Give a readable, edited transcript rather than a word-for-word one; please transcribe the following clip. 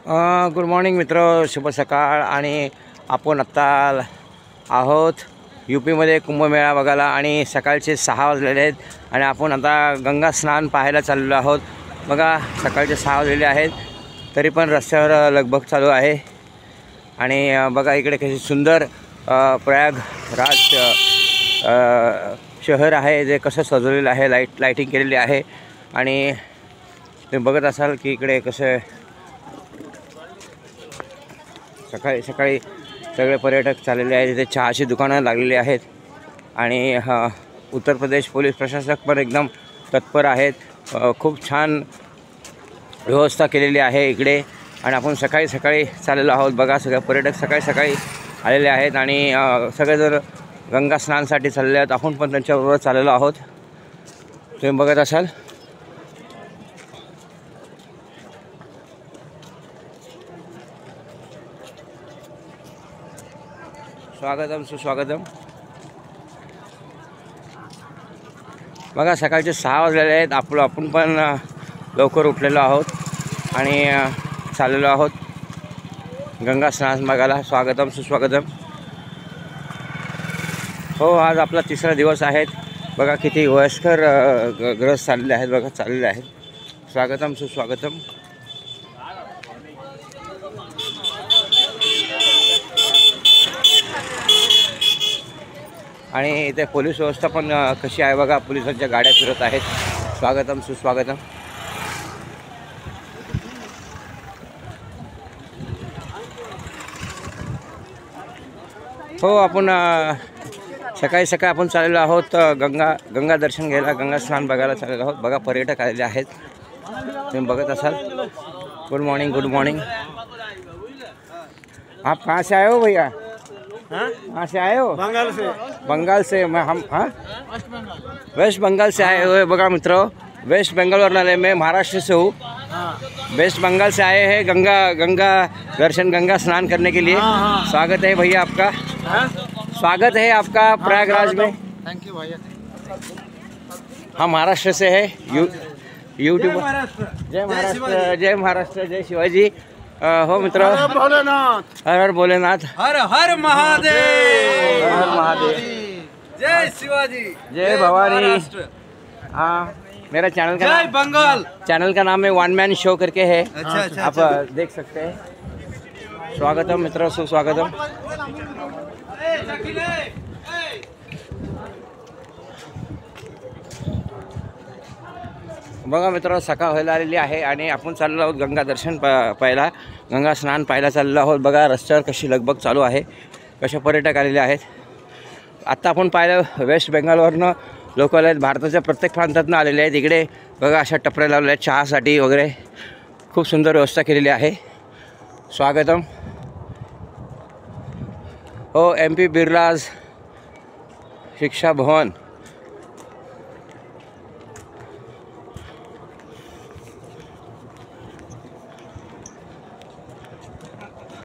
Good morning मित्र, शुभ सकाळ. आणि आपण आत्ता आहोत UPमध्ये कुंभमेळा बघायला आणि सकाळचे 6 वाजलेले आहेत आणि आपण आता गंगा स्नान पाहायला चाललेलो आहोत. बघा सकाळचे 6 वाजलेले आहेत तरी पण रस्त्यावर लगबग चालू आहे. आणि बघा इकडे कशी सुंदर प्रयागराज शहर आहे, जे कसं सजवलेलं आहे, लाईटिंग केलेली आहे. आणि तुम्ही बघत असाल की इकडे कसं सकाळी सकाळी सगळे पर्यटक चाललेले आहेत. तिथे चहाची दुकानं लागलेली आहेत आणि उत्तर प्रदेश पोलीस प्रशासक पण एकदम तत्पर आहेत. खूप छान व्यवस्था केलेली आहे इकडे. आणि आपण सकाळी सकाळी चाललेलो आहोत. बघा सगळे पर्यटक सकाळी सकाळी आलेले आहेत आणि सगळेजण गंगा स्नानासाठी चाललेले आहेत. आपण पण त्यांच्याबरोबर चाललेलो आहोत. तुम्ही बघत असाल स्वागतम सुस्वागतम. बघा सकाळचे 6 वाजलेले आहेत. आपण पण लवकर उठलेलो आहोत आणि चाललेलो आहोत गंगा स्नान बघायला. स्वागतम सुस्वागतम. हो, आज आपला 3रा दिवस आहे. बघा किती वयस्कर ग्रस्त चाललेले आहेत. बघा चाललेले आहेत. स्वागतम सुस्वागतम. आणि इथे पोलीस व्यवस्था पण कशी आहे बघा. पोलिसांच्या गाड्या फिरत आहेत. स्वागतम सुस्वागतम. हो, आपण सकाळी सकाळी आपण चाललेलो आहोत गंगा दर्शन घ्यायला, गंगा स्नान बघायला चाललेलो आहोत. बघा पर्यटक आलेले आहेत, तुम्ही बघत असाल. Good morning. Good morning. आप कहाँ से आए हो भैया? कहाँ से आए हो? बंगाल से. हम वेस्ट बंगाल से आए हुए. बघा मित्र, वेस्ट बंगाल वाले, मैं महाराष्ट्र से हूँ. वेस्ट बंगाल से आए हैं गंगा दर्शन, गंगा स्नान करने के लिए. स्वागत है भैया आपका. स्वागत है आपका प्रयागराज में. थैंक यू भैया. हम महाराष्ट्र से है. यूट्यूब. जय महाराष्ट्र. जय महाराष्ट्र. जय शिवाजी. हो मित्र. हर भोलेनाथ. हर हर भोलेनाथ. हर हर महादेव. हर हर महादेव. जय शिवाजी. जय भवानी. हाँ, मेरा चैनल का जय बंगाल. चैनल का नाम है वन मैन शो करके है. अच्छा, आप देख सकते हैं. स्वागतम मित्र, सुस्वागतम. बघा मित्र, सकाळ व्हायला आलेली आहे आणि आपण चाललो आहोत गंगा दर्शन पाहायला, गंगा स्नान पाहायला चाललो आहोत. बघा रस्त्यावर कशी लगबग चालू आहे, कसे पर्यटक आलेले आहेत. आत्ता आपण पाहिलं वेस्ट बेंगालवरनं लोक आले आहेत. भारताच्या प्रत्येक प्रांतातून आलेले आहेत. इकडे बघा अशा टपऱ्या लावल्या आहेत चहासाठी वगैरे. खूप सुंदर व्यवस्था केलेली आहे. स्वागतम. हो, MP बिर्लाज शिक्षा भवन.